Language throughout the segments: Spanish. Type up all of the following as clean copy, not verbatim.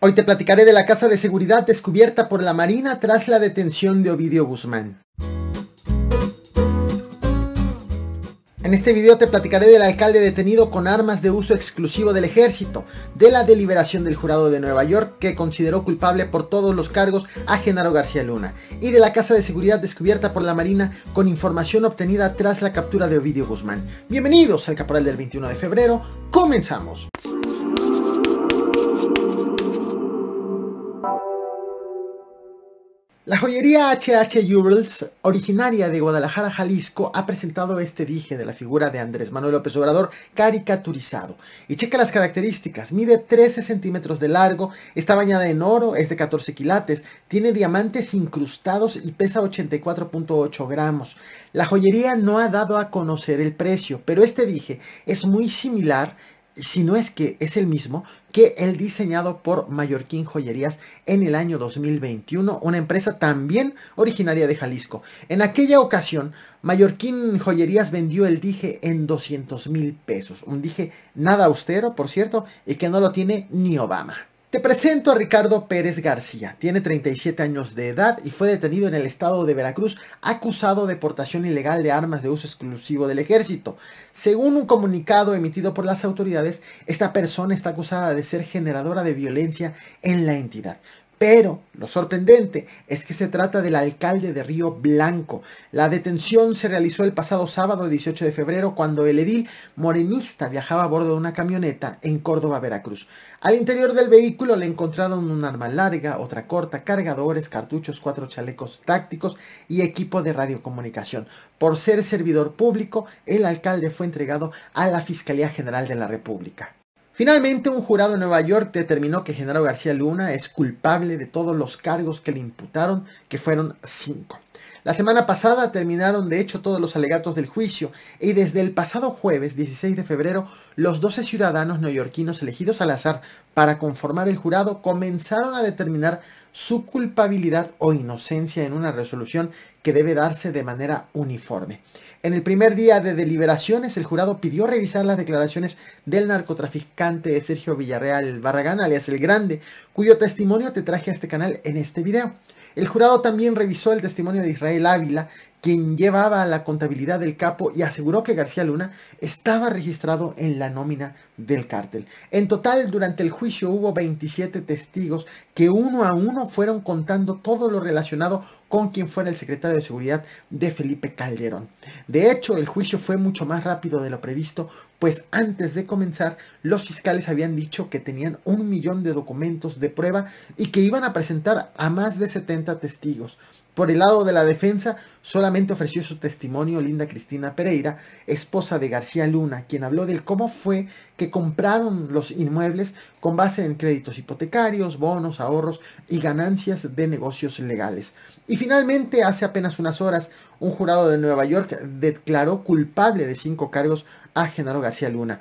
Hoy te platicaré de la casa de seguridad descubierta por la Marina tras la detención de Ovidio Guzmán. En este video te platicaré del alcalde detenido con armas de uso exclusivo del ejército, de la deliberación del jurado de Nueva York que consideró culpable por todos los cargos a Genaro García Luna, y de la casa de seguridad descubierta por la Marina con información obtenida tras la captura de Ovidio Guzmán. Bienvenidos al Caporal del 21 de febrero, ¡comenzamos! La joyería H.H. Jewels, originaria de Guadalajara, Jalisco, ha presentado este dije de la figura de Andrés Manuel López Obrador caricaturizado. Y checa las características: mide 13 centímetros de largo, está bañada en oro, es de 14 quilates, tiene diamantes incrustados y pesa 84.8 gramos. La joyería no ha dado a conocer el precio, pero este dije es muy similar, si no es que es el mismo, que el diseñado por Mallorquín Joyerías en el año 2021, una empresa también originaria de Jalisco. En aquella ocasión, Mallorquín Joyerías vendió el dije en 200,000 pesos. Un dije nada austero, por cierto, y que no lo tiene ni Obama. Te presento a Ricardo Pérez García. Tiene 37 años de edad y fue detenido en el estado de Veracruz acusado de portación ilegal de armas de uso exclusivo del ejército. Según un comunicado emitido por las autoridades, esta persona está acusada de ser generadora de violencia en la entidad. Pero lo sorprendente es que se trata del alcalde de Río Blanco. La detención se realizó el pasado sábado 18 de febrero cuando el edil morenista viajaba a bordo de una camioneta en Córdoba, Veracruz. Al interior del vehículo le encontraron un arma larga, otra corta, cargadores, cartuchos, 4 chalecos tácticos y equipo de radiocomunicación. Por ser servidor público, el alcalde fue entregado a la Fiscalía General de la República. Finalmente, un jurado en Nueva York determinó que Genaro García Luna es culpable de todos los cargos que le imputaron, que fueron 5. La semana pasada terminaron de hecho todos los alegatos del juicio y desde el pasado jueves 16 de febrero los 12 ciudadanos neoyorquinos elegidos al azar para conformar el jurado comenzaron a determinar su culpabilidad o inocencia en una resolución que debe darse de manera uniforme. En el primer día de deliberaciones, el jurado pidió revisar las declaraciones del narcotraficante Sergio Villarreal Barragán, alias El Grande, cuyo testimonio te traje a este canal en este video. El jurado también revisó el testimonio de Israel Ávila, quien llevaba la contabilidad del capo y aseguró que García Luna estaba registrado en la nómina del cártel. En total, durante el juicio hubo 27 testigos que uno a uno fueron contando todo lo relacionado con quien fuera el secretario de Seguridad de Felipe Calderón. De hecho, el juicio fue mucho más rápido de lo previsto, pues antes de comenzar, los fiscales habían dicho que tenían 1 millón de documentos de prueba y que iban a presentar a más de 70 testigos. Por el lado de la defensa, solamente ofreció su testimonio Linda Cristina Pereira, esposa de García Luna, quien habló del cómo fue que compraron los inmuebles con base en créditos hipotecarios, bonos, ahorros y ganancias de negocios legales. Y finalmente, hace apenas unas horas, un jurado de Nueva York declaró culpable de 5 cargos a Genaro García Luna.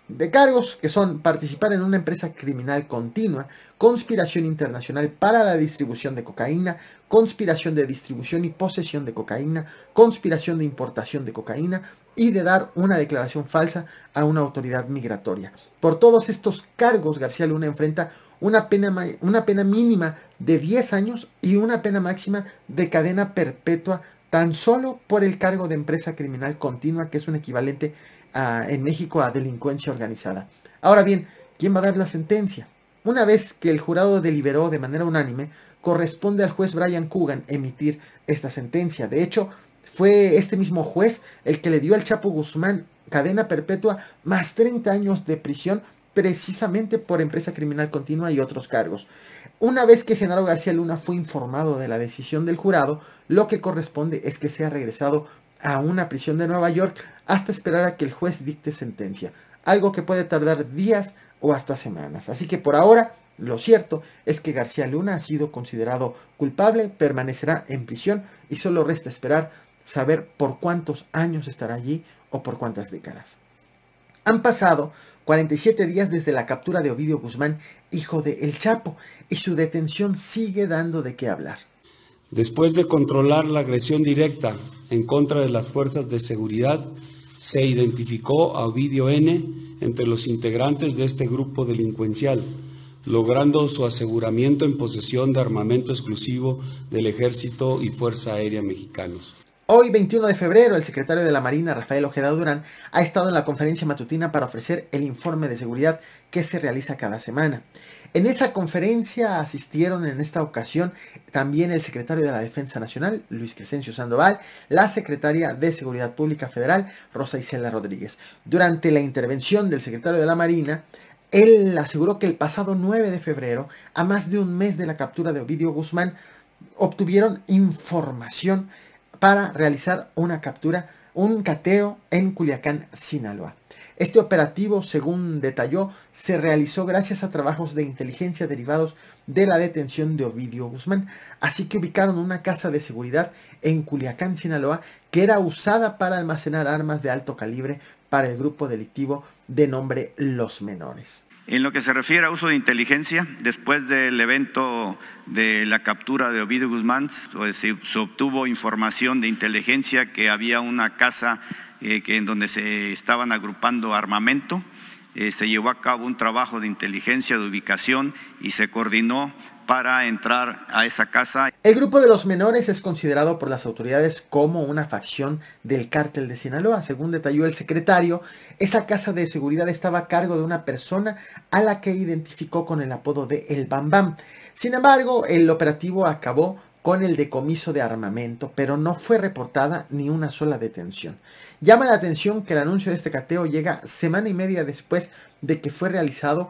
De cargos que son participar en una empresa criminal continua, conspiración internacional para la distribución de cocaína, conspiración de distribución y posesión de cocaína, conspiración de importación de cocaína y de dar una declaración falsa a una autoridad migratoria. Por todos estos cargos, García Luna enfrenta una pena mínima de 10 años y una pena máxima de cadena perpetua tan solo por el cargo de empresa criminal continua, que es un equivalente en México a delincuencia organizada. Ahora bien, ¿quién va a dar la sentencia? Una vez que el jurado deliberó de manera unánime, corresponde al juez Brian Coogan emitir esta sentencia. De hecho, fue este mismo juez el que le dio al Chapo Guzmán cadena perpetua más 30 años de prisión precisamente por empresa criminal continua y otros cargos. Una vez que Genaro García Luna fue informado de la decisión del jurado, lo que corresponde es que sea regresado a una prisión de Nueva York hasta esperar a que el juez dicte sentencia, algo que puede tardar días o hasta semanas. Así que por ahora, lo cierto es que García Luna ha sido considerado culpable, permanecerá en prisión y solo resta esperar saber por cuántos años estará allí o por cuántas décadas. Han pasado 47 días desde la captura de Ovidio Guzmán, hijo de El Chapo, y su detención sigue dando de qué hablar. Después de controlar la agresión directa en contra de las fuerzas de seguridad, se identificó a Ovidio N. entre los integrantes de este grupo delincuencial, logrando su aseguramiento en posesión de armamento exclusivo del Ejército y Fuerza Aérea mexicanos. Hoy, 21 de febrero, el secretario de la Marina, Rafael Ojeda Durán, ha estado en la conferencia matutina para ofrecer el informe de seguridad que se realiza cada semana. En esa conferencia asistieron en esta ocasión también el secretario de la Defensa Nacional, Luis Crescencio Sandoval, la secretaria de Seguridad Pública Federal, Rosa Isela Rodríguez. Durante la intervención del secretario de la Marina, él aseguró que el pasado 9 de febrero, a más de un mes de la captura de Ovidio Guzmán, obtuvieron información para realizar una captura, un cateo en Culiacán, Sinaloa. Este operativo, según detalló, se realizó gracias a trabajos de inteligencia derivados de la detención de Ovidio Guzmán, así que ubicaron una casa de seguridad en Culiacán, Sinaloa, que era usada para almacenar armas de alto calibre para el grupo delictivo de nombre Los Menores. En lo que se refiere a uso de inteligencia, después del evento de la captura de Ovidio Guzmán, pues, se obtuvo información de inteligencia que había una casa en donde se estaban agrupando armamento. Se llevó a cabo un trabajo de inteligencia, de ubicación, y se coordinó para entrar a esa casa. El grupo de Los Menores es considerado por las autoridades como una facción del cártel de Sinaloa. Según detalló el secretario, esa casa de seguridad estaba a cargo de una persona a la que identificó con el apodo de El Bam Bam. Sin embargo, el operativo acabó con el decomiso de armamento, pero no fue reportada ni una sola detención. Llama la atención que el anuncio de este cateo llega semana y media después de que fue realizado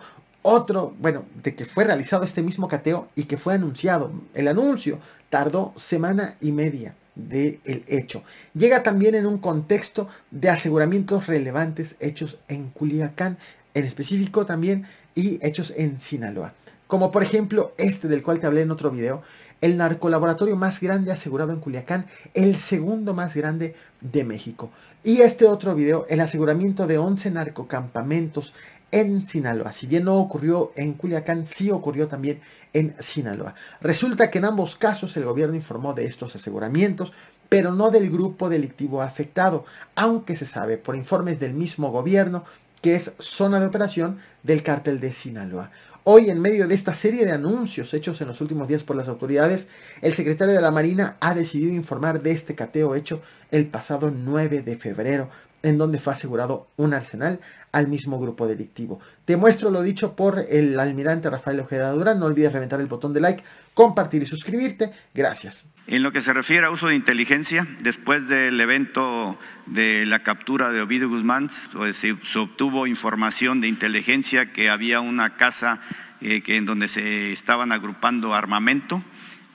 este mismo cateo y que fue anunciado. El anuncio tardó semana y media del hecho. Llega también en un contexto de aseguramientos relevantes hechos en Culiacán, en específico también, y hechos en Sinaloa. Como por ejemplo este del cual te hablé en otro video, el narcolaboratorio más grande asegurado en Culiacán, el segundo más grande de México. Y este otro video, el aseguramiento de 11 narcocampamentos en Sinaloa. Si bien no ocurrió en Culiacán, sí ocurrió también en Sinaloa. Resulta que en ambos casos el gobierno informó de estos aseguramientos, pero no del grupo delictivo afectado, aunque se sabe por informes del mismo gobierno que es zona de operación del cártel de Sinaloa. Hoy, en medio de esta serie de anuncios hechos en los últimos días por las autoridades, el secretario de la Marina ha decidido informar de este cateo hecho el pasado 9 de febrero, en donde fue asegurado un arsenal al mismo grupo delictivo. Te muestro lo dicho por el almirante Rafael Ojeda Durán. No olvides reventar el botón de like, compartir y suscribirte. Gracias. En lo que se refiere a uso de inteligencia, después del evento de la captura de Ovidio Guzmán, pues, se obtuvo información de inteligencia que había una casa en donde se estaban agrupando armamento.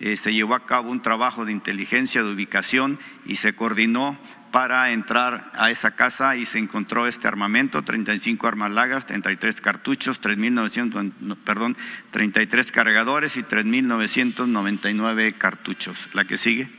Se llevó a cabo un trabajo de inteligencia, de ubicación, y se coordinó para entrar a esa casa y se encontró este armamento: 35 armas largas, 33 cartuchos, 33 cargadores y 3.999 cartuchos. La que sigue.